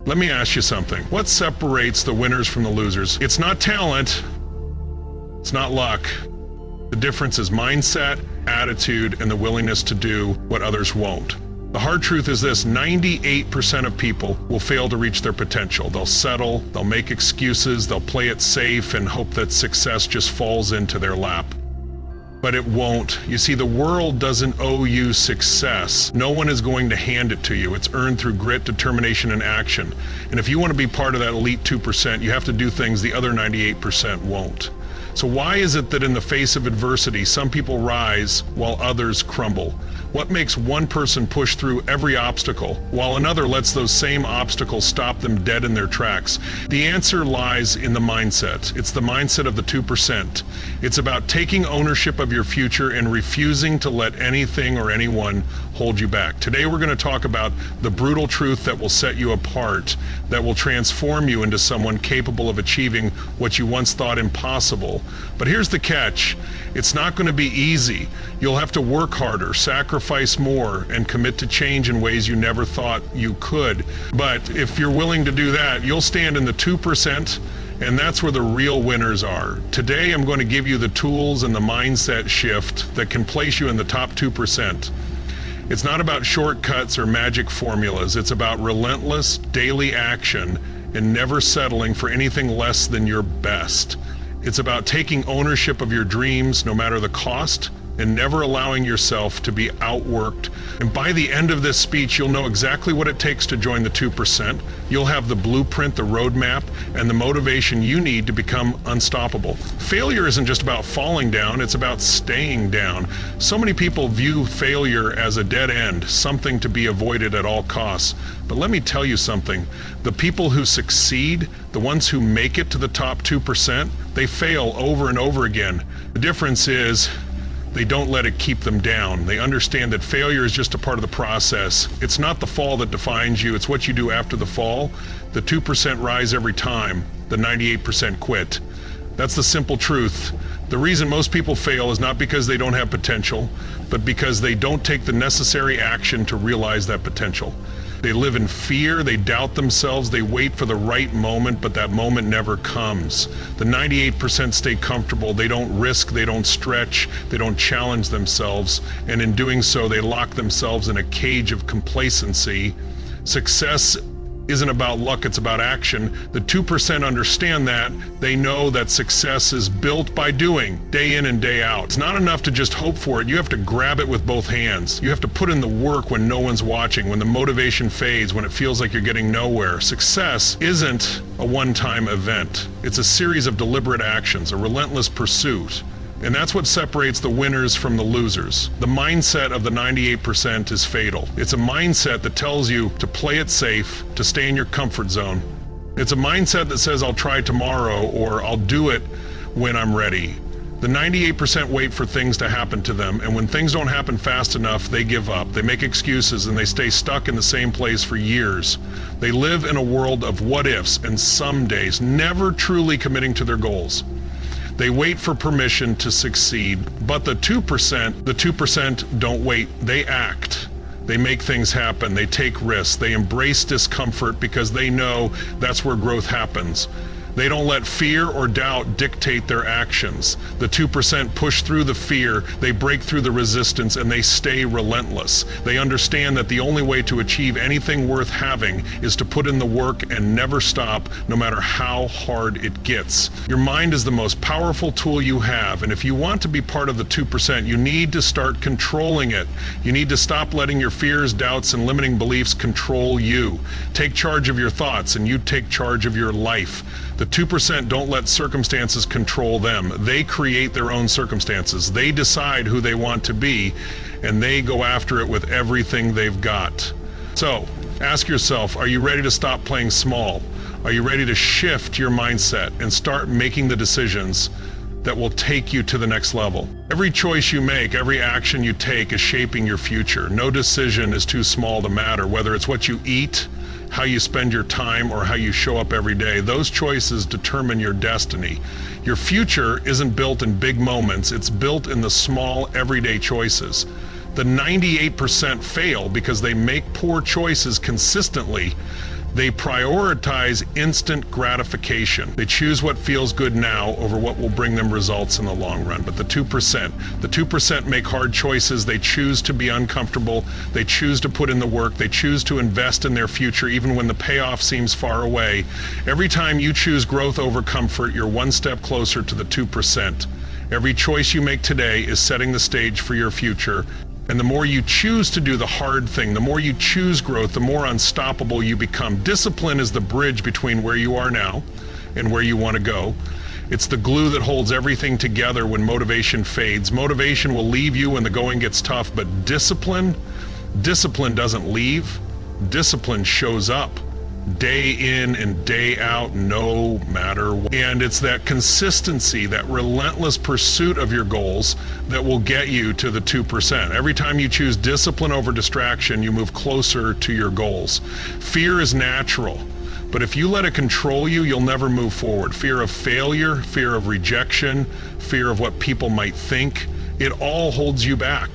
Let me ask you something. What separates the winners from the losers? It's not talent. It's not luck. The difference is mindset, attitude, and the willingness to do what others won't. The hard truth is this: 98% of people will fail to reach their potential. They'll settle, they'll make excuses, they'll play it safe and hope that success just falls into their lap. But it won't. You see, the world doesn't owe you success. No one is going to hand it to you. It's earned through grit, determination, and action. And if you want to be part of that elite 2%, you have to do things the other 98% won't. So why is it that in the face of adversity, some people rise while others crumble? What makes one person push through every obstacle while another lets those same obstacles stop them dead in their tracks? The answer lies in the mindset. It's the mindset of the 2%. It's about taking ownership of your future and refusing to let anything or anyone hold you back. Today we're going to talk about the brutal truth that will set you apart, that will transform you into someone capable of achieving what you once thought impossible. But here's the catch. It's not going to be easy. You'll have to work harder, sacrifice more, and commit to change in ways you never thought you could. But if you're willing to do that, you'll stand in the 2%, and that's where the real winners are. Today I'm going to give you the tools and the mindset shift that can place you in the top 2%. It's not about shortcuts or magic formulas. It's about relentless daily action and never settling for anything less than your best. It's about taking ownership of your dreams no matter the cost, and never allowing yourself to be outworked. And by the end of this speech, you'll know exactly what it takes to join the 2%. You'll have the blueprint, the roadmap, and the motivation you need to become unstoppable. Failure isn't just about falling down, it's about staying down. So many people view failure as a dead end, something to be avoided at all costs. But let me tell you something. The people who succeed, the ones who make it to the top 2%, they fail over and over again. The difference is, they don't let it keep them down. They understand that failure is just a part of the process. It's not the fall that defines you, it's what you do after the fall. The 2% rise every time, the 98% quit. That's the simple truth. The reason most people fail is not because they don't have potential, but because they don't take the necessary action to realize that potential. They live in fear, they doubt themselves, they wait for the right moment, but that moment never comes. The 98% stay comfortable, they don't risk, they don't stretch, they don't challenge themselves, and in doing so, they lock themselves in a cage of complacency. Success isn't about luck, it's about action. The 2% understand that. They know that success is built by doing, day in and day out. It's not enough to just hope for it. You have to grab it with both hands. You have to put in the work when no one's watching, when the motivation fades, when it feels like you're getting nowhere. Success isn't a one-time event. It's a series of deliberate actions, a relentless pursuit. And that's what separates the winners from the losers. The mindset of the 98% is fatal. It's a mindset that tells you to play it safe, to stay in your comfort zone. It's a mindset that says, I'll try tomorrow, or I'll do it when I'm ready. The 98% wait for things to happen to them, and when things don't happen fast enough, they give up. They make excuses, and they stay stuck in the same place for years. They live in a world of what ifs and some days, never truly committing to their goals. They wait for permission to succeed, but the 2% don't wait, they act. They make things happen, they take risks, they embrace discomfort because they know that's where growth happens. They don't let fear or doubt dictate their actions. The 2% push through the fear, they break through the resistance, and they stay relentless. They understand that the only way to achieve anything worth having is to put in the work and never stop, no matter how hard it gets. Your mind is the most powerful tool you have, and if you want to be part of the 2%, you need to start controlling it. You need to stop letting your fears, doubts, and limiting beliefs control you. Take charge of your thoughts, and you take charge of your life. The 2% don't let circumstances control them. They create their own circumstances. They decide who they want to be, and they go after it with everything they've got. So, ask yourself, are you ready to stop playing small? Are you ready to shift your mindset and start making the decisions that will take you to the next level? Every choice you make, every action you take is shaping your future. No decision is too small to matter, whether it's what you eat, how you spend your time, or how you show up every day. Those choices determine your destiny. Your future isn't built in big moments, it's built in the small, everyday choices. The 98% fail because they make poor choices consistently. They prioritize instant gratification. They choose what feels good now over what will bring them results in the long run. But the 2% make hard choices. They choose to be uncomfortable. They choose to put in the work. They choose to invest in their future even when the payoff seems far away. Every time you choose growth over comfort, you're one step closer to the 2%. Every choice you make today is setting the stage for your future. And the more you choose to do the hard thing, the more you choose growth, the more unstoppable you become. Discipline is the bridge between where you are now and where you want to go. It's the glue that holds everything together when motivation fades. Motivation will leave you when the going gets tough, but discipline doesn't leave. Discipline shows up day in and day out, no matter what. And it's that consistency, that relentless pursuit of your goals that will get you to the 2%. Every time you choose discipline over distraction, you move closer to your goals. Fear is natural, but if you let it control you, you'll never move forward. Fear of failure, fear of rejection, fear of what people might think, it all holds you back.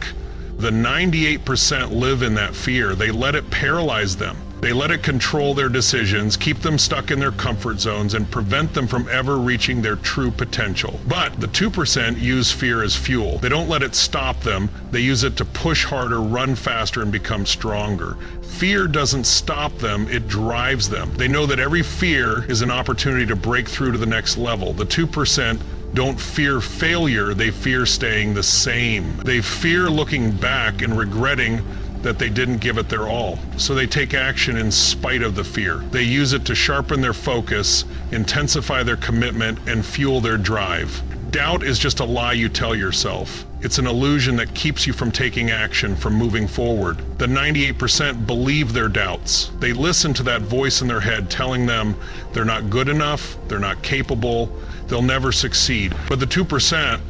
The 98% live in that fear. They let it paralyze them. They let it control their decisions, keep them stuck in their comfort zones, and prevent them from ever reaching their true potential. But the 2% use fear as fuel. They don't let it stop them. They use it to push harder, run faster, and become stronger. Fear doesn't stop them, it drives them. They know that every fear is an opportunity to break through to the next level. The 2% don't fear failure, they fear staying the same. They fear looking back and regretting that they didn't give it their all. So they take action in spite of the fear. They use it to sharpen their focus, intensify their commitment, and fuel their drive. Doubt is just a lie you tell yourself. It's an illusion that keeps you from taking action, from moving forward. The 98% believe their doubts. They listen to that voice in their head telling them they're not good enough, they're not capable, they'll never succeed. But the 2%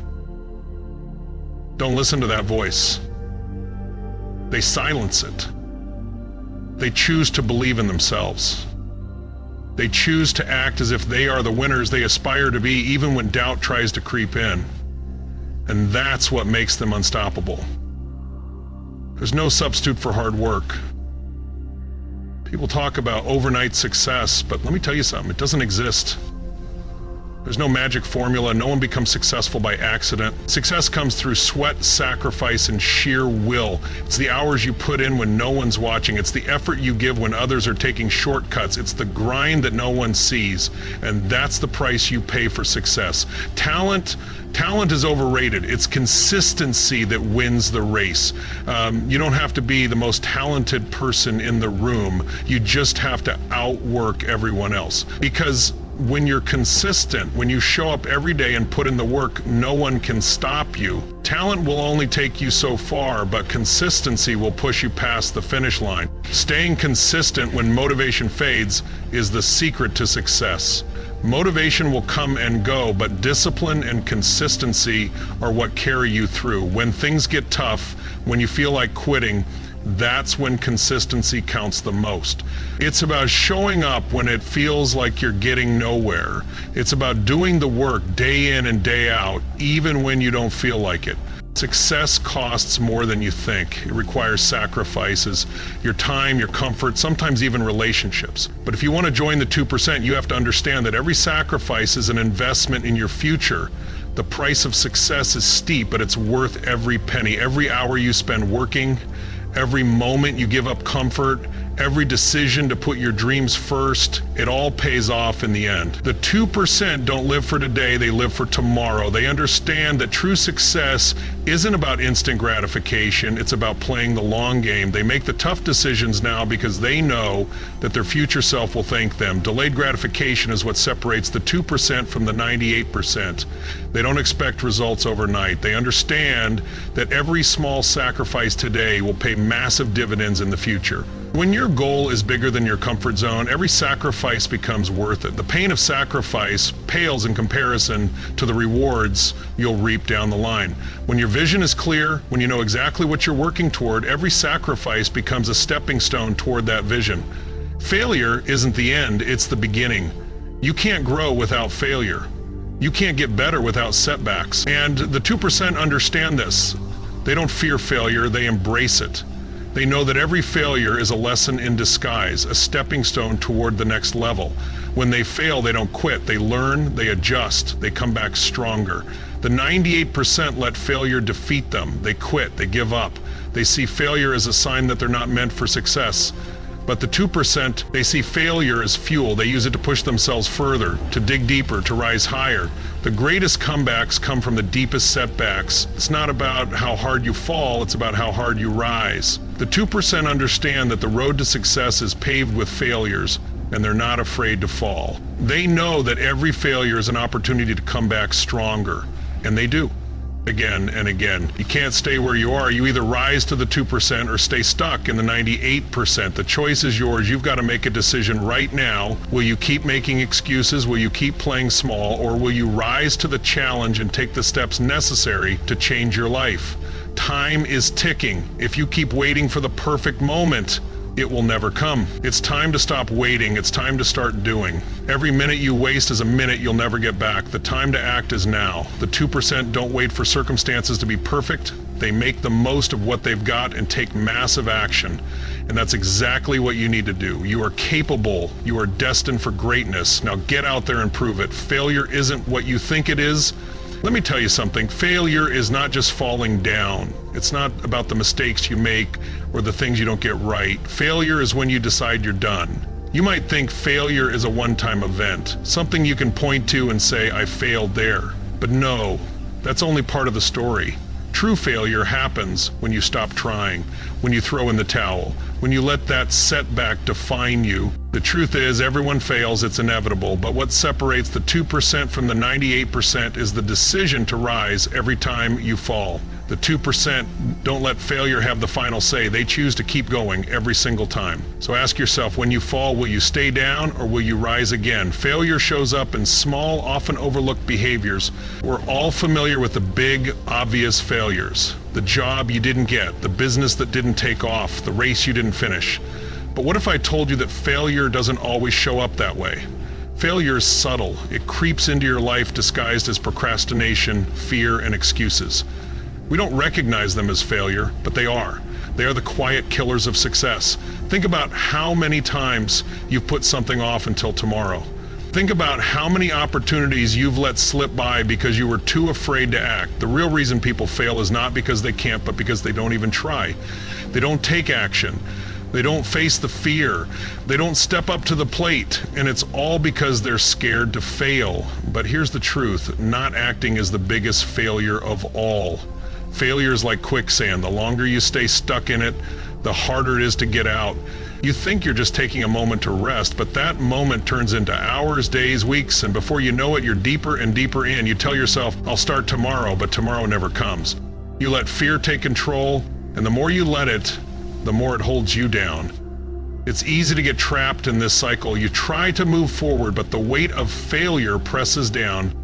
don't listen to that voice. They silence it. They choose to believe in themselves. They choose to act as if they are the winners they aspire to be, even when doubt tries to creep in. And that's what makes them unstoppable. There's no substitute for hard work. People talk about overnight success, but let me tell you something, it doesn't exist. There's no magic formula. No one becomes successful by accident. Success comes through sweat, sacrifice, and sheer will. It's the hours you put in when no one's watching. It's the effort you give when others are taking shortcuts. It's the grind that no one sees. And that's the price you pay for success. Talent is overrated. It's consistency that wins the race. You don't have to be the most talented person in the room. You just have to outwork everyone else. Because when you're consistent, when you show up every day and put in the work, no one can stop you. Talent will only take you so far, but consistency will push you past the finish line. Staying consistent when motivation fades is the secret to success. Motivation will come and go, but discipline and consistency are what carry you through. When things get tough, when you feel like quitting, that's when consistency counts the most. It's about showing up when it feels like you're getting nowhere. It's about doing the work day in and day out, even when you don't feel like it. Success costs more than you think. It requires sacrifices, your time, your comfort, sometimes even relationships. But if you want to join the 2%, you have to understand that every sacrifice is an investment in your future. The price of success is steep, but it's worth every penny. Every hour you spend working, every moment you give up comfort, every decision to put your dreams first, it all pays off in the end. The 2% don't live for today, they live for tomorrow. They understand that true success isn't about instant gratification, it's about playing the long game. They make the tough decisions now because they know that their future self will thank them. Delayed gratification is what separates the 2% from the 98%. They don't expect results overnight. They understand that every small sacrifice today will pay massive dividends in the future. When your goal is bigger than your comfort zone, every sacrifice becomes worth it. The pain of sacrifice pales in comparison to the rewards you'll reap down the line. When your vision is clear, when you know exactly what you're working toward, every sacrifice becomes a stepping stone toward that vision. Failure isn't the end, it's the beginning. You can't grow without failure. You can't get better without setbacks. And the 2% understand this. They don't fear failure, they embrace it. They know that every failure is a lesson in disguise, a stepping stone toward the next level. When they fail, they don't quit. They learn, they adjust, they come back stronger. The 98% let failure defeat them. They quit, they give up. They see failure as a sign that they're not meant for success. But the 2%, they see failure as fuel. They use it to push themselves further, to dig deeper, to rise higher. The greatest comebacks come from the deepest setbacks. It's not about how hard you fall, it's about how hard you rise. The 2% understand that the road to success is paved with failures, and they're not afraid to fall. They know that every failure is an opportunity to come back stronger, and they do. Again and again. You can't stay where you are. You either rise to the 2% or stay stuck in the 98%. The choice is yours. You've got to make a decision right now. Will you keep making excuses? Will you keep playing small? Or will you rise to the challenge and take the steps necessary to change your life? Time is ticking. If you keep waiting for the perfect moment, it will never come. It's time to stop waiting. It's time to start doing. Every minute you waste is a minute you'll never get back. The time to act is now. The 2% don't wait for circumstances to be perfect. They make the most of what they've got and take massive action. And that's exactly what you need to do. You are capable. You are destined for greatness. Now get out there and prove it. Failure isn't what you think it is. Let me tell you something. Failure is not just falling down. It's not about the mistakes you make or the things you don't get right. Failure is when you decide you're done. You might think failure is a one-time event, something you can point to and say, I failed there. But no, that's only part of the story. True failure happens when you stop trying, when you throw in the towel, when you let that setback define you. The truth is, everyone fails, it's inevitable, but what separates the 2% from the 98% is the decision to rise every time you fall. The 2% don't let failure have the final say. They choose to keep going every single time. So ask yourself, when you fall, will you stay down or will you rise again? Failure shows up in small, often overlooked behaviors. We're all familiar with the big, obvious failures. The job you didn't get, the business that didn't take off, the race you didn't finish. But what if I told you that failure doesn't always show up that way? Failure is subtle. It creeps into your life disguised as procrastination, fear, and excuses. We don't recognize them as failure, but they are. They are the quiet killers of success. Think about how many times you've put something off until tomorrow. Think about how many opportunities you've let slip by because you were too afraid to act. The real reason people fail is not because they can't, but because they don't even try. They don't take action. They don't face the fear. They don't step up to the plate. And it's all because they're scared to fail. But here's the truth. Not acting is the biggest failure of all. Failure is like quicksand. The longer you stay stuck in it, the harder it is to get out. You think you're just taking a moment to rest, but that moment turns into hours, days, weeks, and before you know it, you're deeper and deeper in. You tell yourself, I'll start tomorrow, but tomorrow never comes. You let fear take control, and the more you let it, the more it holds you down. It's easy to get trapped in this cycle. You try to move forward, but the weight of failure presses down,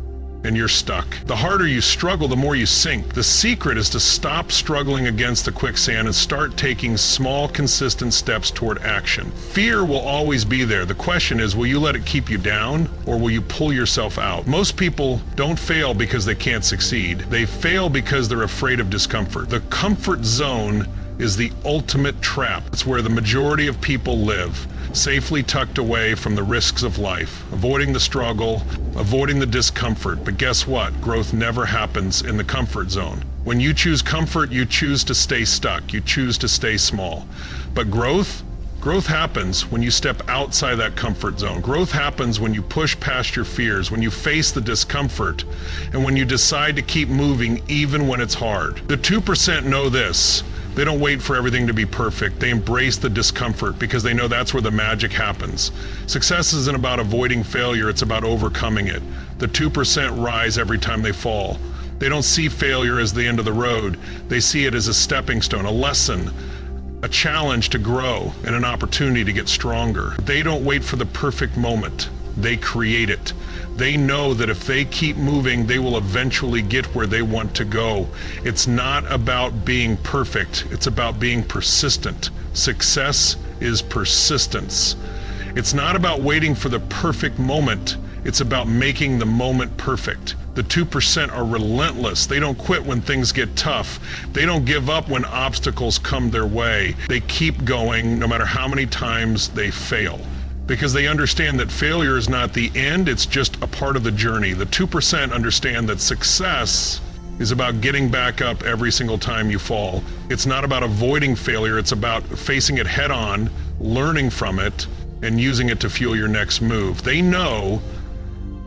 and you're stuck. The harder you struggle, the more you sink. The secret is to stop struggling against the quicksand and start taking small, consistent steps toward action. Fear will always be there. The question is, will you let it keep you down, or will you pull yourself out? Most people don't fail because they can't succeed. They fail because they're afraid of discomfort. The comfort zone is the ultimate trap. It's where the majority of people live, safely tucked away from the risks of life, avoiding the struggle, avoiding the discomfort. But guess what? Growth never happens in the comfort zone. When you choose comfort, you choose to stay stuck. You choose to stay small. But growth happens when you step outside that comfort zone. Growth happens when you push past your fears, when you face the discomfort, and when you decide to keep moving even when it's hard. The 2% know this. They don't wait for everything to be perfect. They embrace the discomfort because they know that's where the magic happens. Success isn't about avoiding failure, it's about overcoming it. The 2% rise every time they fall. They don't see failure as the end of the road. They see it as a stepping stone, a lesson, a challenge to grow, and an opportunity to get stronger. They don't wait for the perfect moment. They create it. They know that if they keep moving, they will eventually get where they want to go. It's not about being perfect. It's about being persistent. Success is persistence. It's not about waiting for the perfect moment. It's about making the moment perfect. The 2% are relentless. They don't quit when things get tough. They don't give up when obstacles come their way. They keep going no matter how many times they fail, because they understand that failure is not the end, it's just a part of the journey. The 2% understand that success is about getting back up every single time you fall. It's not about avoiding failure, it's about facing it head on, learning from it, and using it to fuel your next move. They know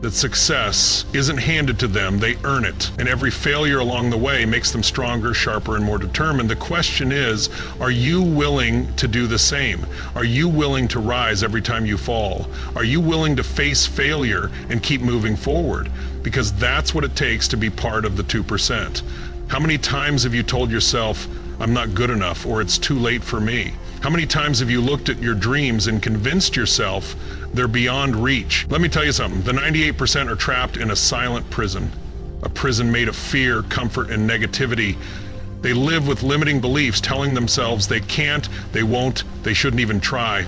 that success isn't handed to them, they earn it. And every failure along the way makes them stronger, sharper, and more determined. The question is, are you willing to do the same? Are you willing to rise every time you fall? Are you willing to face failure and keep moving forward? Because that's what it takes to be part of the 2%. How many times have you told yourself, I'm not good enough, or it's too late for me? How many times have you looked at your dreams and convinced yourself they're beyond reach? Let me tell you something, the 98% are trapped in a silent prison, a prison made of fear, comfort, and negativity. They live with limiting beliefs, telling themselves they can't, they won't, they shouldn't even try.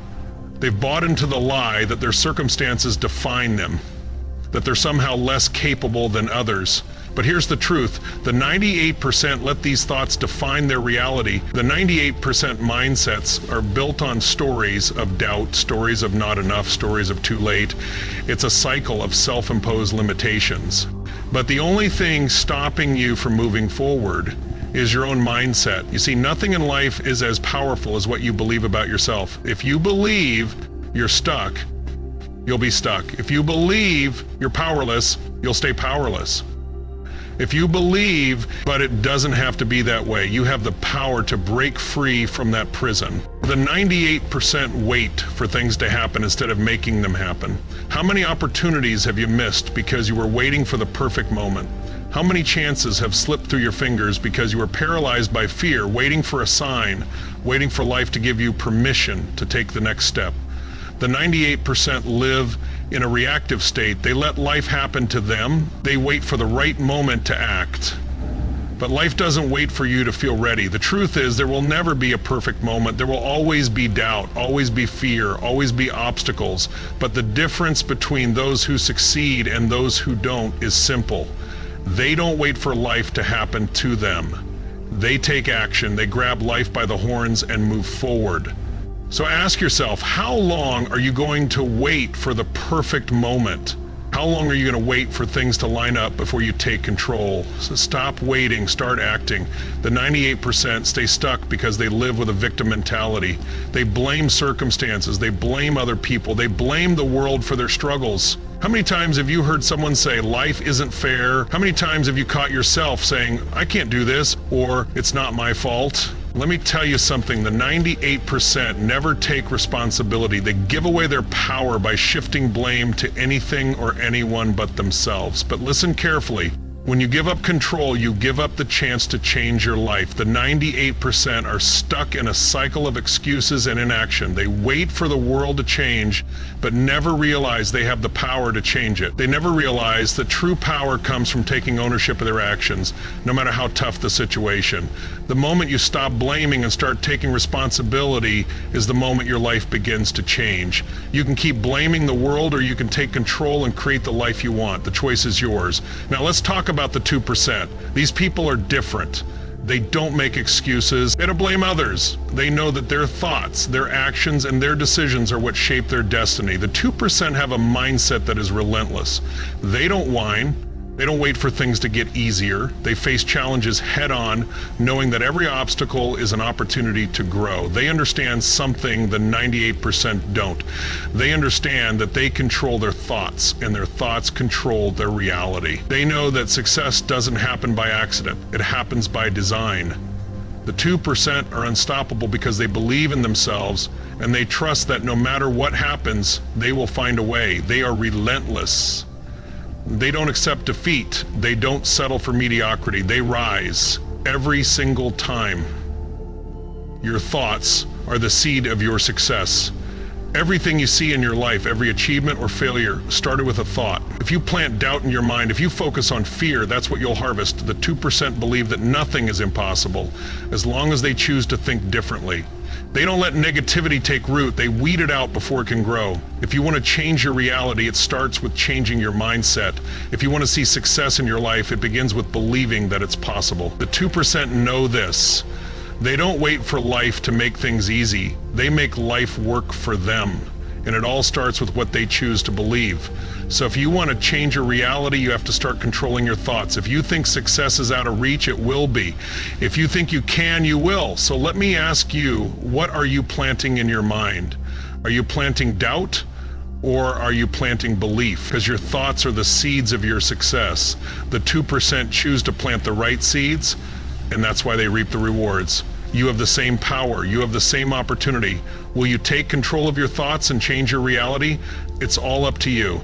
They've bought into the lie that their circumstances define them, that they're somehow less capable than others. But here's the truth, the 98% let these thoughts define their reality. The 98% mindsets are built on stories of doubt, stories of not enough, stories of too late. It's a cycle of self-imposed limitations. But the only thing stopping you from moving forward is your own mindset. You see, nothing in life is as powerful as what you believe about yourself. If you believe you're stuck, you'll be stuck. If you believe you're powerless, you'll stay powerless. If you believe, but it doesn't have to be that way, you have the power to break free from that prison. The 98% wait for things to happen instead of making them happen. How many opportunities have you missed because you were waiting for the perfect moment? How many chances have slipped through your fingers because you were paralyzed by fear, waiting for a sign, waiting for life to give you permission to take the next step? The 98% live in a reactive state. They let life happen to them. They wait for the right moment to act. But life doesn't wait for you to feel ready. The truth is, there will never be a perfect moment. There will always be doubt, always be fear, always be obstacles. But the difference between those who succeed and those who don't is simple. They don't wait for life to happen to them. They take action. They grab life by the horns and move forward. So ask yourself, how long are you going to wait for the perfect moment? How long are you going to wait for things to line up before you take control? So stop waiting, start acting. The 98% stay stuck because they live with a victim mentality. They blame circumstances, they blame other people, they blame the world for their struggles. How many times have you heard someone say, life isn't fair? How many times have you caught yourself saying, I can't do this, or it's not my fault? Let me tell you something, the 98% never take responsibility. They give away their power by shifting blame to anything or anyone but themselves. But listen carefully. When you give up control, you give up the chance to change your life. The 98% are stuck in a cycle of excuses and inaction. They wait for the world to change, but never realize they have the power to change it. They never realize that true power comes from taking ownership of their actions, no matter how tough the situation. The moment you stop blaming and start taking responsibility is the moment your life begins to change. You can keep blaming the world, or you can take control and create the life you want. The choice is yours. Now let's talk about the 2%. These people are different. They don't make excuses. They don't blame others. They know that their thoughts, their actions, and their decisions are what shape their destiny. The 2% have a mindset that is relentless. They don't whine. They don't wait for things to get easier. They face challenges head on, knowing that every obstacle is an opportunity to grow. They understand something the 98% don't. They understand that they control their thoughts, and their thoughts control their reality. They know that success doesn't happen by accident. It happens by design. The 2% are unstoppable because they believe in themselves, and they trust that no matter what happens, they will find a way. They are relentless. They don't accept defeat. They don't settle for mediocrity. They rise every single time. Your thoughts are the seed of your success. Everything you see in your life, every achievement or failure, started with a thought. If you plant doubt in your mind, if you focus on fear, that's what you'll harvest. The 2% believe that nothing is impossible as long as they choose to think differently. They don't let negativity take root. They weed it out before it can grow. If you want to change your reality, it starts with changing your mindset. If you want to see success in your life, it begins with believing that it's possible. The 2% know this. They don't wait for life to make things easy. They make life work for them. And it all starts with what they choose to believe. So if you want to change your reality, you have to start controlling your thoughts. If you think success is out of reach, it will be. If you think you can, you will. So let me ask you, what are you planting in your mind? Are you planting doubt, or are you planting belief? Because your thoughts are the seeds of your success. The 2% choose to plant the right seeds, and that's why they reap the rewards. You have the same power. You have the same opportunity. Will you take control of your thoughts and change your reality? It's all up to you.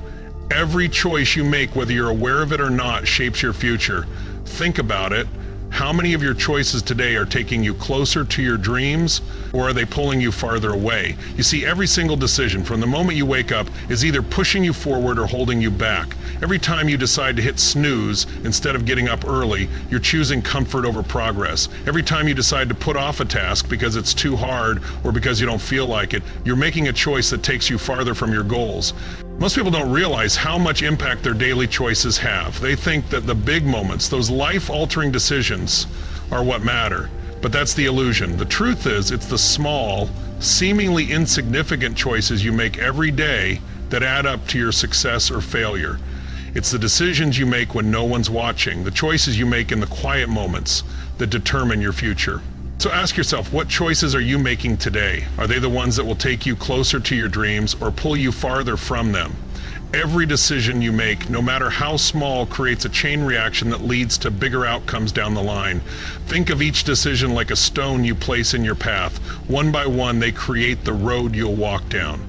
Every choice you make, whether you're aware of it or not, shapes your future. Think about it. How many of your choices today are taking you closer to your dreams, or are they pulling you farther away? You see, every single decision from the moment you wake up is either pushing you forward or holding you back. Every time you decide to hit snooze instead of getting up early, you're choosing comfort over progress. Every time you decide to put off a task because it's too hard or because you don't feel like it, you're making a choice that takes you farther from your goals. Most people don't realize how much impact their daily choices have. They think that the big moments, those life-altering decisions, are what matter. But that's the illusion. The truth is, it's the small, seemingly insignificant choices you make every day that add up to your success or failure. It's the decisions you make when no one's watching, the choices you make in the quiet moments that determine your future. So ask yourself, what choices are you making today? Are they the ones that will take you closer to your dreams or pull you farther from them? Every decision you make, no matter how small, creates a chain reaction that leads to bigger outcomes down the line. Think of each decision like a stone you place in your path. One by one, they create the road you'll walk down.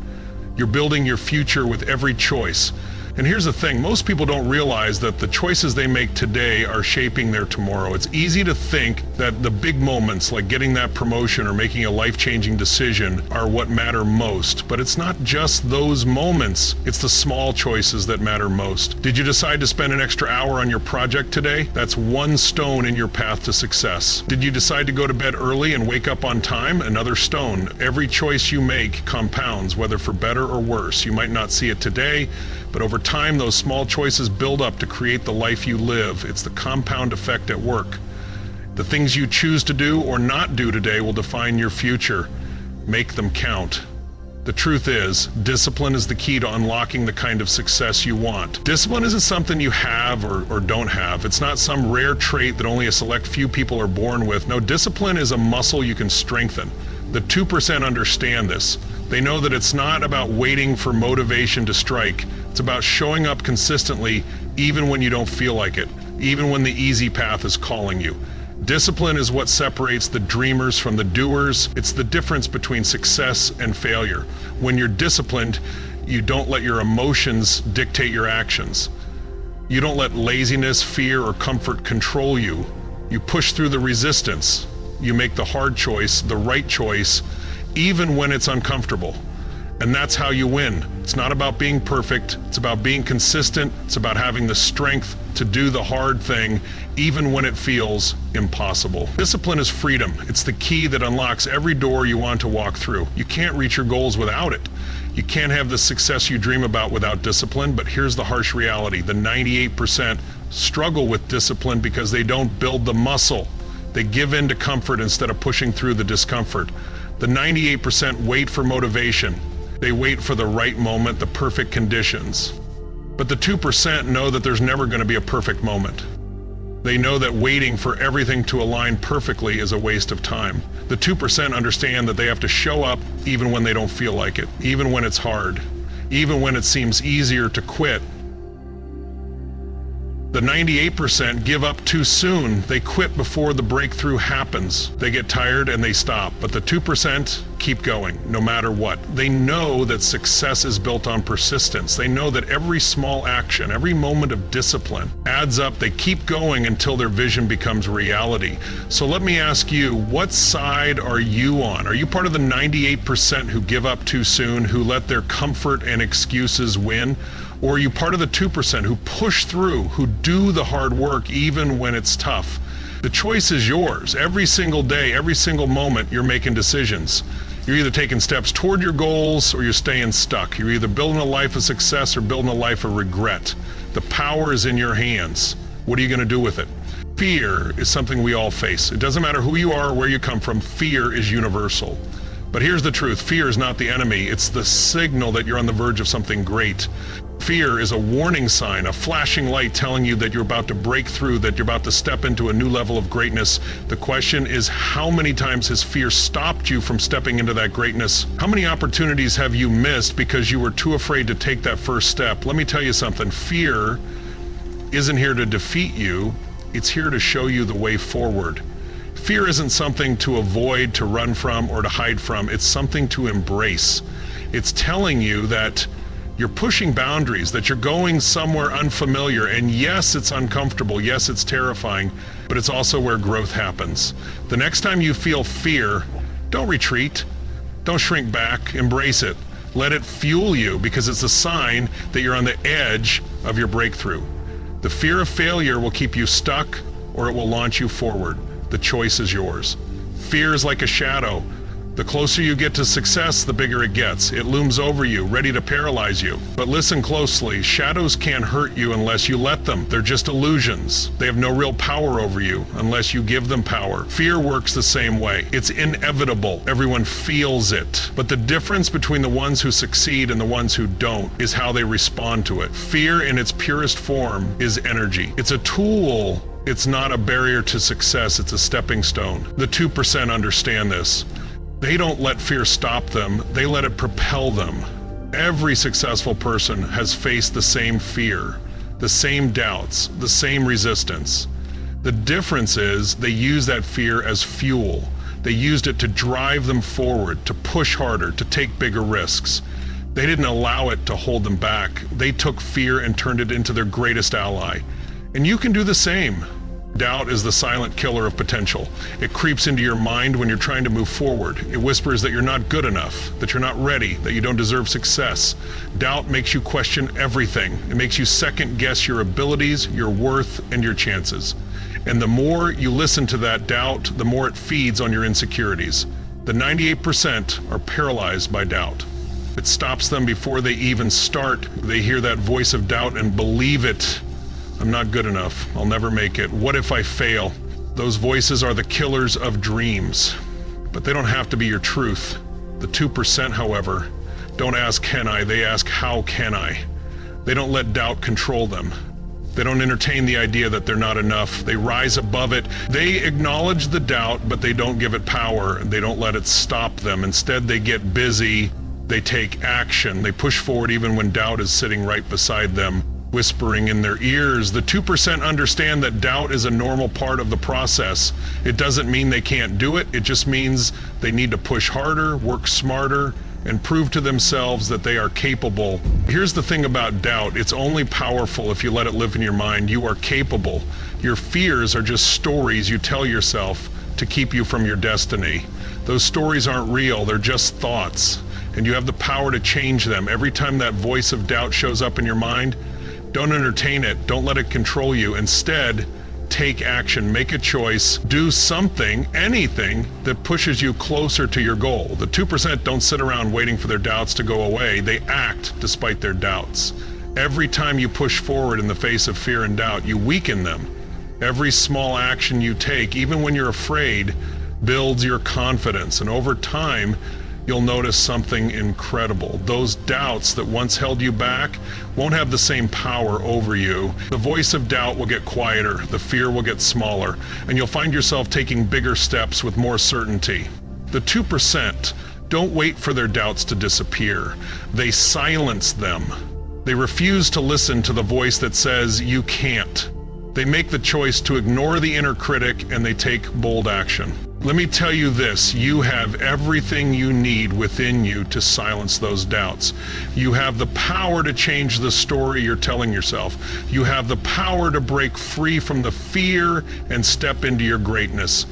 You're building your future with every choice. And here's the thing, most people don't realize that the choices they make today are shaping their tomorrow. It's easy to think that the big moments, like getting that promotion or making a life-changing decision, are what matter most. But it's not just those moments, it's the small choices that matter most. Did you decide to spend an extra hour on your project today? That's one stone in your path to success. Did you decide to go to bed early and wake up on time? Another stone. Every choice you make compounds, whether for better or worse. You might not see it today, but over time, those small choices build up to create the life you live. It's the compound effect at work. The things you choose to do or not do today will define your future. Make them count. The truth is, discipline is the key to unlocking the kind of success you want. Discipline isn't something you have or don't have. It's not some rare trait that only a select few people are born with. No, discipline is a muscle you can strengthen. The 2% understand this. They know that it's not about waiting for motivation to strike. It's about showing up consistently even when you don't feel like it, even when the easy path is calling you. Discipline is what separates the dreamers from the doers. It's the difference between success and failure. When you're disciplined, you don't let your emotions dictate your actions. You don't let laziness, fear, or comfort control you. You push through the resistance. You make the hard choice, the right choice, even when it's uncomfortable. And that's how you win. It's not about being perfect. It's about being consistent. It's about having the strength to do the hard thing, even when it feels impossible. Discipline is freedom. It's the key that unlocks every door you want to walk through. You can't reach your goals without it. You can't have the success you dream about without discipline, but here's the harsh reality. The 98% struggle with discipline because they don't build the muscle. They give in to comfort instead of pushing through the discomfort. The 98% wait for motivation. They wait for the right moment, the perfect conditions. But the 2% know that there's never going to be a perfect moment. They know that waiting for everything to align perfectly is a waste of time. The 2% understand that they have to show up even when they don't feel like it, even when it's hard, even when it seems easier to quit. The 98% give up too soon. They quit before the breakthrough happens. They get tired and they stop. But the 2% keep going, no matter what. They know that success is built on persistence. They know that every small action, every moment of discipline adds up. They keep going until their vision becomes reality. So let me ask you, what side are you on? Are you part of the 98% who give up too soon, who let their comfort and excuses win? Or are you part of the 2% who push through, who do the hard work even when it's tough? The choice is yours. Every single day, every single moment, you're making decisions. You're either taking steps toward your goals or you're staying stuck. You're either building a life of success or building a life of regret. The power is in your hands. What are you going to do with it? Fear is something we all face. It doesn't matter who you are or where you come from. Fear is universal. But here's the truth. Fear is not the enemy. It's the signal that you're on the verge of something great. Fear is a warning sign, a flashing light telling you that you're about to break through, that you're about to step into a new level of greatness. The question is, how many times has fear stopped you from stepping into that greatness? How many opportunities have you missed because you were too afraid to take that first step? Let me tell you something. Fear isn't here to defeat you. It's here to show you the way forward. Fear isn't something to avoid, to run from, or to hide from. It's something to embrace. It's telling you that you're pushing boundaries, that you're going somewhere unfamiliar. And yes, it's uncomfortable. Yes, it's terrifying, but it's also where growth happens. The next time you feel fear, don't retreat. Don't shrink back. Embrace it. Let it fuel you, because it's a sign that you're on the edge of your breakthrough. The fear of failure will keep you stuck, or it will launch you forward. The choice is yours. Fear is like a shadow. The closer you get to success, the bigger it gets. It looms over you, ready to paralyze you. But listen closely, shadows can't hurt you unless you let them. They're just illusions. They have no real power over you unless you give them power. Fear works the same way. It's inevitable. Everyone feels it. But the difference between the ones who succeed and the ones who don't is how they respond to it. Fear in its purest form is energy. It's a tool. It's not a barrier to success. It's a stepping stone. The 2% understand this. They don't let fear stop them, they let it propel them. Every successful person has faced the same fear, the same doubts, the same resistance. The difference is they use that fear as fuel. They used it to drive them forward, to push harder, to take bigger risks. They didn't allow it to hold them back. They took fear and turned it into their greatest ally. And you can do the same. Doubt is the silent killer of potential. It creeps into your mind when you're trying to move forward. It whispers that you're not good enough, that you're not ready, that you don't deserve success. Doubt makes you question everything. It makes you second guess your abilities, your worth, and your chances. And the more you listen to that doubt, the more it feeds on your insecurities. The 98% are paralyzed by doubt. It stops them before they even start. They hear that voice of doubt and believe it. I'm not good enough. I'll never make it. What if I fail? Those voices are the killers of dreams, but they don't have to be your truth. The 2%, however, don't ask can I, they ask how can I. They don't let doubt control them. They don't entertain the idea that they're not enough. They rise above it. They acknowledge the doubt, but they don't give it power. They don't let it stop them. Instead, they get busy. They take action. They push forward even when doubt is sitting right beside them, whispering in their ears. The 2% understand that doubt is a normal part of the process. It doesn't mean they can't do it. It just means they need to push harder, work smarter, and prove to themselves that they are capable. Here's the thing about doubt. It's only powerful if you let it live in your mind. You are capable. Your fears are just stories you tell yourself to keep you from your destiny. Those stories aren't real. They're just thoughts. And you have the power to change them. Every time that voice of doubt shows up in your mind, don't entertain it. Don't let it control you. Instead, take action, make a choice, do something, anything that pushes you closer to your goal. The 2% don't sit around waiting for their doubts to go away. They act despite their doubts. Every time you push forward in the face of fear and doubt, you weaken them. Every small action you take, even when you're afraid, builds your confidence. And over time, you'll notice something incredible. Those doubts that once held you back won't have the same power over you. The voice of doubt will get quieter, the fear will get smaller, and you'll find yourself taking bigger steps with more certainty. The 2% don't wait for their doubts to disappear. They silence them. They refuse to listen to the voice that says you can't. They make the choice to ignore the inner critic, and they take bold action. Let me tell you this, you have everything you need within you to silence those doubts. You have the power to change the story you're telling yourself. You have the power to break free from the fear and step into your greatness.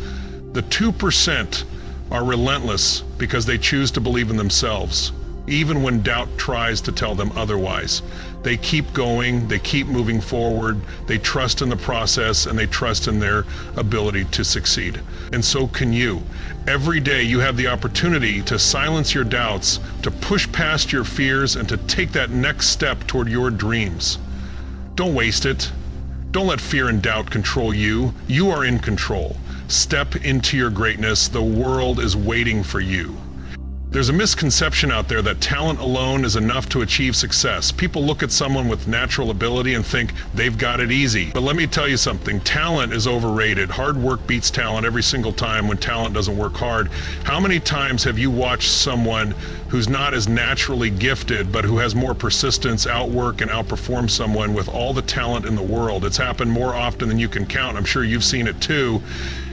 The 2% are relentless because they choose to believe in themselves. even when doubt tries to tell them otherwise. They keep going, they keep moving forward, they trust in the process, and they trust in their ability to succeed. And so can you. Every day you have the opportunity to silence your doubts, to push past your fears, and to take that next step toward your dreams. Don't waste it. Don't let fear and doubt control you. You are in control. Step into your greatness. The world is waiting for you. There's a misconception out there that talent alone is enough to achieve success. People look at someone with natural ability and think they've got it easy. But let me tell you something, talent is overrated. Hard work beats talent every single time when talent doesn't work hard. How many times have you watched someone who's not as naturally gifted, but who has more persistence, outwork and outperform someone with all the talent in the world? It's happened more often than you can count. I'm sure you've seen it too.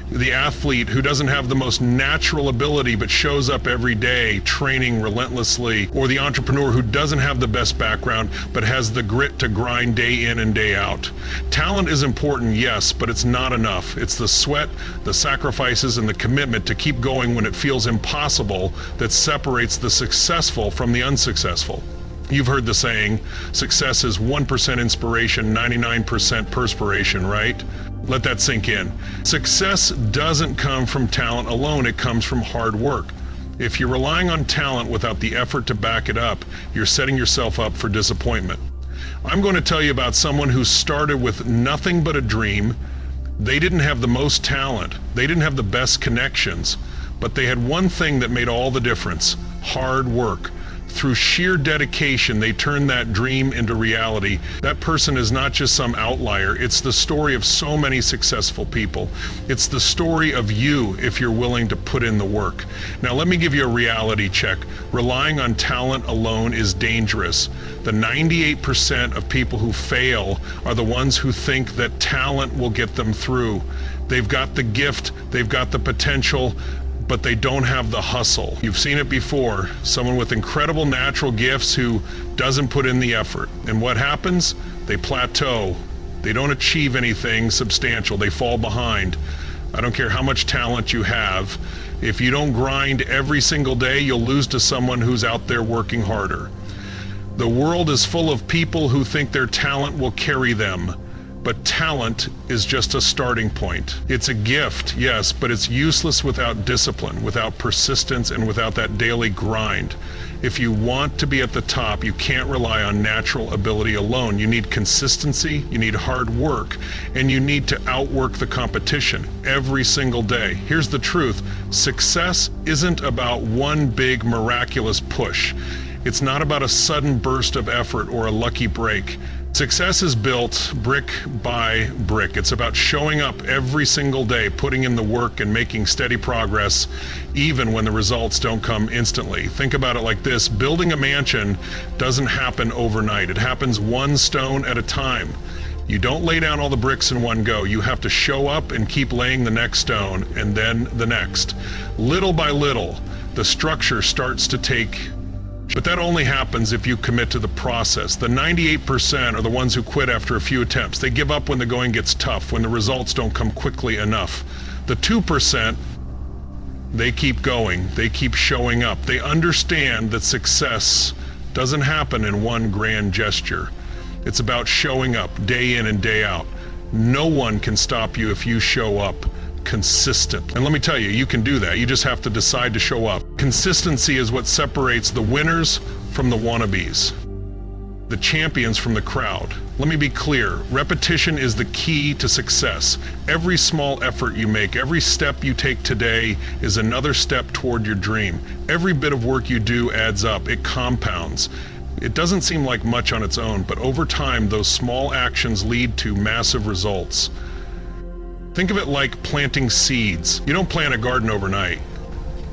The athlete who doesn't have the most natural ability but shows up every day training relentlessly, or the entrepreneur who doesn't have the best background but has the grit to grind day in and day out. Talent is important, yes, but it's not enough. It's the sweat, the sacrifices, and the commitment to keep going when it feels impossible that separates the successful from the unsuccessful. You've heard the saying, success is 1% inspiration, 99% perspiration, right? Let that sink in. Success doesn't come from talent alone, it comes from hard work. If you're relying on talent without the effort to back it up, you're setting yourself up for disappointment. I'm going to tell you about someone who started with nothing but a dream. They didn't have the most talent, they didn't have the best connections, but they had one thing that made all the difference: hard work. Through sheer dedication, they turned that dream into reality. That person is not just some outlier. It's the story of so many successful people. It's the story of you if you're willing to put in the work. Now, let me give you a reality check. Relying on talent alone is dangerous. The 98% of people who fail are the ones who think that talent will get them through. They've got the gift, they've got the potential, but they don't have the hustle. You've seen it before. Someone with incredible natural gifts who doesn't put in the effort. And what happens? They plateau. They don't achieve anything substantial. They fall behind. I don't care how much talent you have. If you don't grind every single day, you'll lose to someone who's out there working harder. The world is full of people who think their talent will carry them. But talent is just a starting point. It's a gift, yes, but it's useless without discipline, without persistence, and without that daily grind. If you want to be at the top, you can't rely on natural ability alone. You need consistency, you need hard work, and you need to outwork the competition every single day. Here's the truth: success isn't about one big miraculous push. It's not about a sudden burst of effort or a lucky break. Success is built brick by brick. It's about showing up every single day, putting in the work and making steady progress, even when the results don't come instantly. Think about it like this: building a mansion doesn't happen overnight. It happens one stone at a time. You don't lay down all the bricks in one go. You have to show up and keep laying the next stone, and then the next. Little by little, the structure starts to take. But that only happens if you commit to the process. The 98% are the ones who quit after a few attempts. They give up when the going gets tough, when the results don't come quickly enough. The 2%, they keep going, they keep showing up. They understand that success doesn't happen in one grand gesture. It's about showing up day in and day out. No one can stop you if you show up consistent. And let me tell you, you can do that. You just have to decide to show up. Consistency is what separates the winners from the wannabes, the champions from the crowd. Let me be clear. Repetition is the key to success. Every small effort you make, every step you take today is another step toward your dream. Every bit of work you do adds up. It compounds. It doesn't seem like much on its own, but over time, those small actions lead to massive results. Think of it like planting seeds. You don't plant a garden overnight.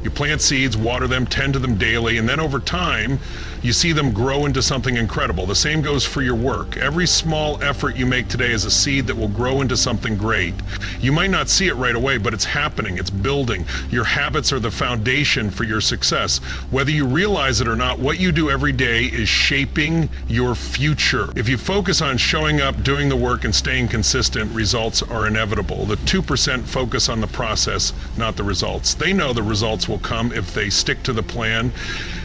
You plant seeds, water them, tend to them daily, and then over time, you see them grow into something incredible. The same goes for your work. Every small effort you make today is a seed that will grow into something great. You might not see it right away, but it's happening, it's building. Your habits are the foundation for your success. Whether you realize it or not, what you do every day is shaping your future. If you focus on showing up, doing the work, and staying consistent, results are inevitable. The 2% focus on the process, not the results. They know the results will will come if they stick to the plan.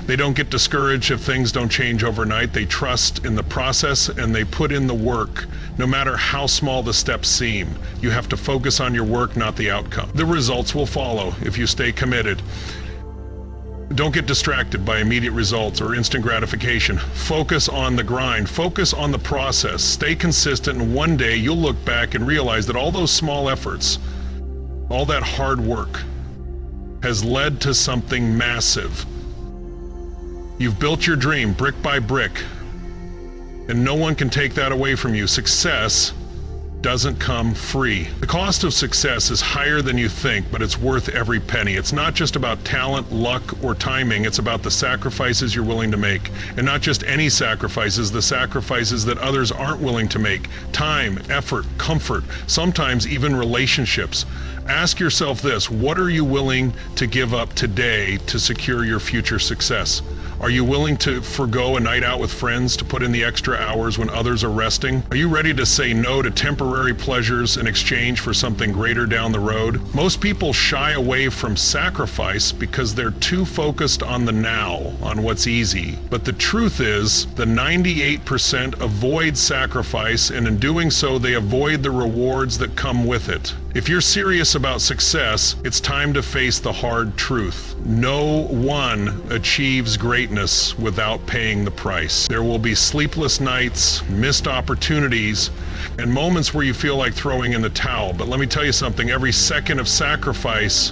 They don't get discouraged if things don't change overnight. They trust in the process and they put in the work, no matter how small the steps seem. You have to focus on your work, not the outcome. The results will follow if you stay committed. Don't get distracted by immediate results or instant gratification. Focus on the grind. Focus on the process. Stay consistent, and one day you'll look back and realize that all those small efforts, all that hard work, has led to something massive. You've built your dream brick by brick, and no one can take that away from you. Success doesn't come free. The cost of success is higher than you think, but it's worth every penny. It's not just about talent, luck, or timing. It's about the sacrifices you're willing to make. And not just any sacrifices, the sacrifices that others aren't willing to make. Time, effort, comfort, sometimes even relationships. Ask yourself this: what are you willing to give up today to secure your future success? Are you willing to forgo a night out with friends to put in the extra hours when others are resting? Are you ready to say no to temporary pleasures in exchange for something greater down the road? Most people shy away from sacrifice because they're too focused on the now, on what's easy. But the truth is, the 98% avoid sacrifice, and in doing so, they avoid the rewards that come with it. If you're serious about success, it's time to face the hard truth. No one achieves greatness without paying the price. There will be sleepless nights, missed opportunities, and moments where you feel like throwing in the towel. But let me tell you something, every second of sacrifice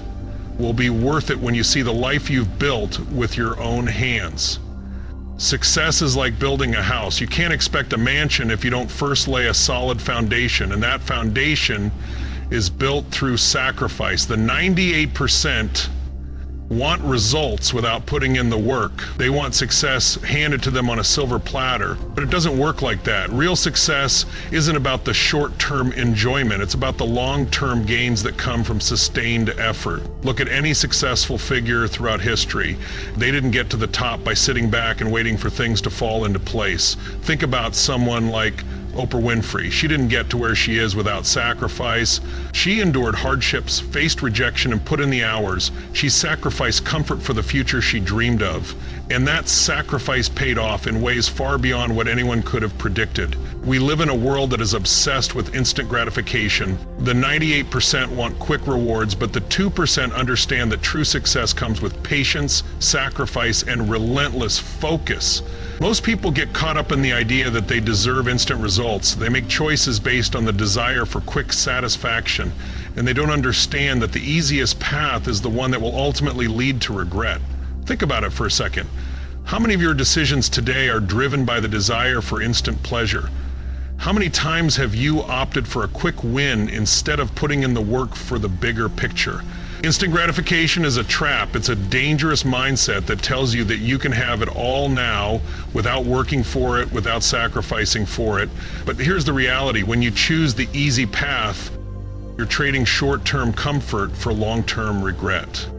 will be worth it when you see the life you've built with your own hands. Success is like building a house. You can't expect a mansion if you don't first lay a solid foundation, and that foundation is built through sacrifice. The 98% want results without putting in the work. They want success handed to them on a silver platter, but it doesn't work like that. Real success isn't about the short-term enjoyment. It's about the long-term gains that come from sustained effort. Look at any successful figure throughout history. They didn't get to the top by sitting back and waiting for things to fall into place. Think about someone like Oprah Winfrey. She didn't get to where she is without sacrifice. She endured hardships, faced rejection, and put in the hours. She sacrificed comfort for the future she dreamed of. And that sacrifice paid off in ways far beyond what anyone could have predicted. We live in a world that is obsessed with instant gratification. The 98% want quick rewards, but the 2% understand that true success comes with patience, sacrifice, and relentless focus. Most people get caught up in the idea that they deserve instant results. They make choices based on the desire for quick satisfaction, and they don't understand that the easiest path is the one that will ultimately lead to regret. Think about it for a second. How many of your decisions today are driven by the desire for instant pleasure? How many times have you opted for a quick win instead of putting in the work for the bigger picture? Instant gratification is a trap. It's a dangerous mindset that tells you that you can have it all now without working for it, without sacrificing for it. But here's the reality. When you choose the easy path, you're trading short-term comfort for long-term regret.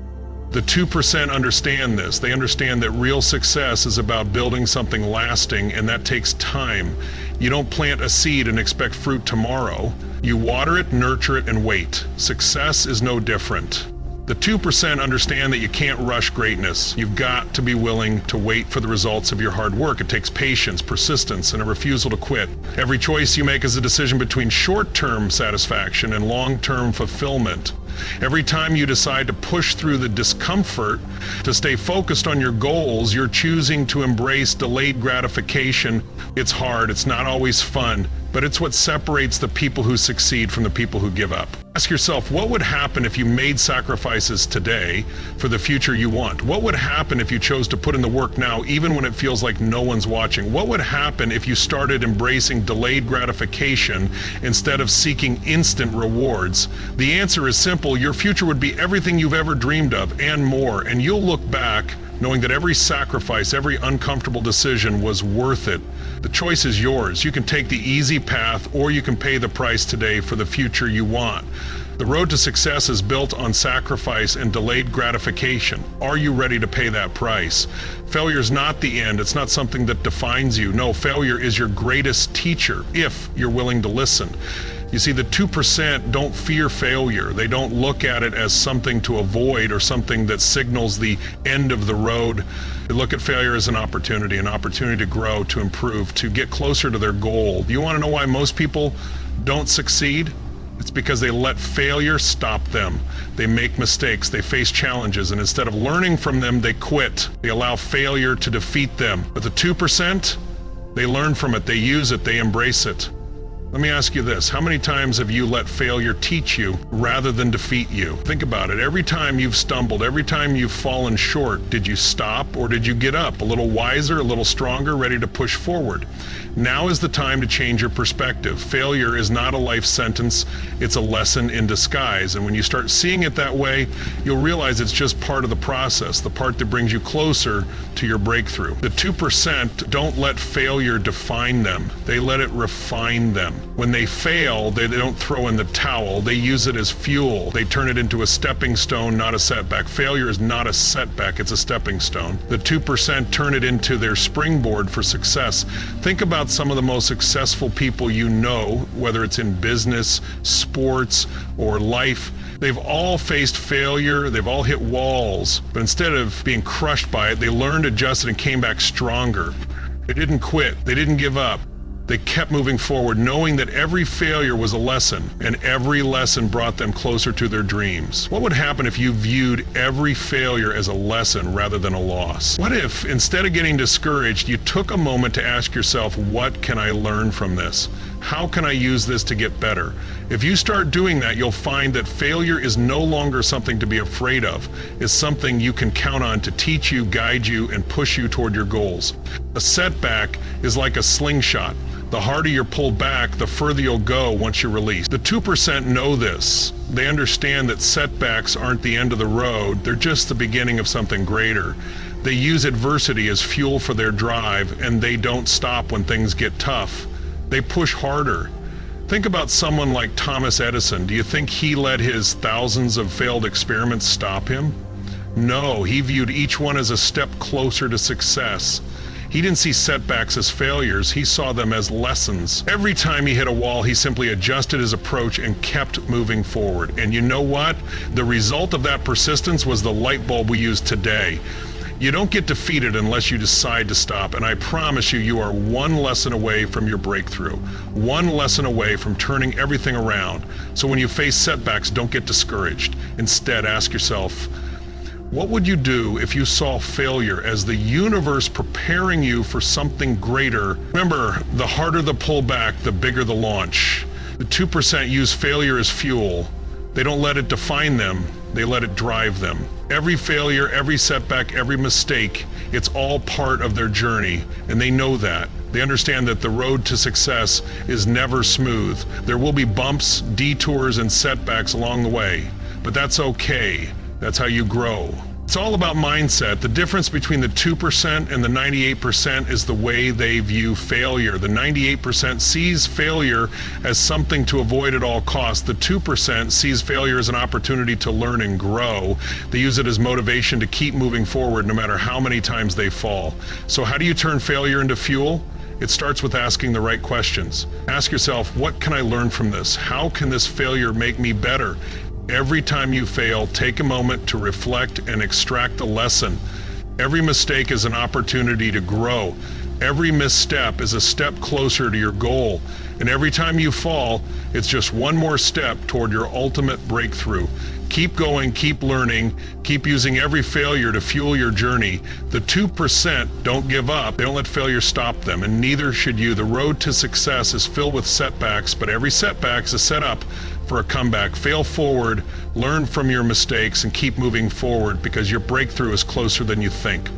The 2% understand this. They understand that real success is about building something lasting, and that takes time. You don't plant a seed and expect fruit tomorrow. You water it, nurture it, and wait. Success is no different. The 2% understand that you can't rush greatness. You've got to be willing to wait for the results of your hard work. It takes patience, persistence, and a refusal to quit. Every choice you make is a decision between short-term satisfaction and long-term fulfillment. Every time you decide to push through the discomfort to stay focused on your goals, you're choosing to embrace delayed gratification. It's hard, it's not always fun, but it's what separates the people who succeed from the people who give up. Ask yourself, what would happen if you made sacrifices today for the future you want? What would happen if you chose to put in the work now, even when it feels like no one's watching? What would happen if you started embracing delayed gratification instead of seeking instant rewards? The answer is simple. Your future would be everything you've ever dreamed of and more, and you'll look back knowing that every sacrifice, every uncomfortable decision was worth it. The choice is yours. You can take the easy path, or you can pay the price today for the future you want. The road to success is built on sacrifice and delayed gratification. Are you ready to pay that price? Failure is not the end. It's not something that defines you. No, failure is your greatest teacher if you're willing to listen. You see, the 2% don't fear failure. They don't look at it as something to avoid or something that signals the end of the road. They look at failure as an opportunity to grow, to improve, to get closer to their goal. Do you want to know why most people don't succeed? It's because they let failure stop them. They make mistakes, they face challenges, and instead of learning from them, they quit. They allow failure to defeat them. But the 2%, they learn from it, they use it, they embrace it. Let me ask you this, how many times have you let failure teach you rather than defeat you? Think about it. Every time you've stumbled, every time you've fallen short, did you stop or did you get up? A little wiser, a little stronger, ready to push forward? Now is the time to change your perspective. Failure is not a life sentence, it's a lesson in disguise. And when you start seeing it that way, you'll realize it's just part of the process, the part that brings you closer to your breakthrough. The 2% don't let failure define them, they let it refine them. When they fail, they don't throw in the towel, they use it as fuel. They turn it into a stepping stone, not a setback. Failure is not a setback, it's a stepping stone. The 2% turn it into their springboard for success. Think about some of the most successful people you know, whether it's in business, sports, or life. They've all faced failure, they've all hit walls, but instead of being crushed by it, they learned, adjusted, and came back stronger. They didn't quit, they didn't give up. They kept moving forward, knowing that every failure was a lesson, and every lesson brought them closer to their dreams. What would happen if you viewed every failure as a lesson rather than a loss? What if, instead of getting discouraged, you took a moment to ask yourself, what can I learn from this? How can I use this to get better? If you start doing that, you'll find that failure is no longer something to be afraid of. It's something you can count on to teach you, guide you, and push you toward your goals. A setback is like a slingshot. The harder you're pulled back, the further you'll go once you're released. The 2% know this. They understand that setbacks aren't the end of the road, they're just the beginning of something greater. They use adversity as fuel for their drive, and they don't stop when things get tough. They push harder. Think about someone like Thomas Edison. Do you think he let his thousands of failed experiments stop him? No, he viewed each one as a step closer to success. He didn't see setbacks as failures, he saw them as lessons. Every time he hit a wall, he simply adjusted his approach and kept moving forward. And you know what? The result of that persistence was the light bulb we use today. You don't get defeated unless you decide to stop, and I promise you, you are one lesson away from your breakthrough, one lesson away from turning everything around. So when you face setbacks, don't get discouraged. Instead, ask yourself, what would you do if you saw failure as the universe preparing you for something greater? Remember, the harder the pullback, the bigger the launch. The 2% use failure as fuel. They don't let it define them, they let it drive them. Every failure, every setback, every mistake, it's all part of their journey, and they know that. They understand that the road to success is never smooth. There will be bumps, detours, and setbacks along the way, but that's okay. That's how you grow. It's all about mindset. The difference between the 2% and the 98% is the way they view failure. The 98% sees failure as something to avoid at all costs. The 2% sees failure as an opportunity to learn and grow. They use it as motivation to keep moving forward no matter how many times they fall. So how do you turn failure into fuel? It starts with asking the right questions. Ask yourself, what can I learn from this? How can this failure make me better? Every time you fail, take a moment to reflect and extract a lesson. Every mistake is an opportunity to grow. Every misstep is a step closer to your goal. And every time you fall, it's just one more step toward your ultimate breakthrough. Keep going, keep learning, keep using every failure to fuel your journey. The 2% don't give up. They don't let failure stop them, and neither should you. The road to success is filled with setbacks, but every setback is a setup for a comeback. Fail forward, learn from your mistakes, and keep moving forward because your breakthrough is closer than you think.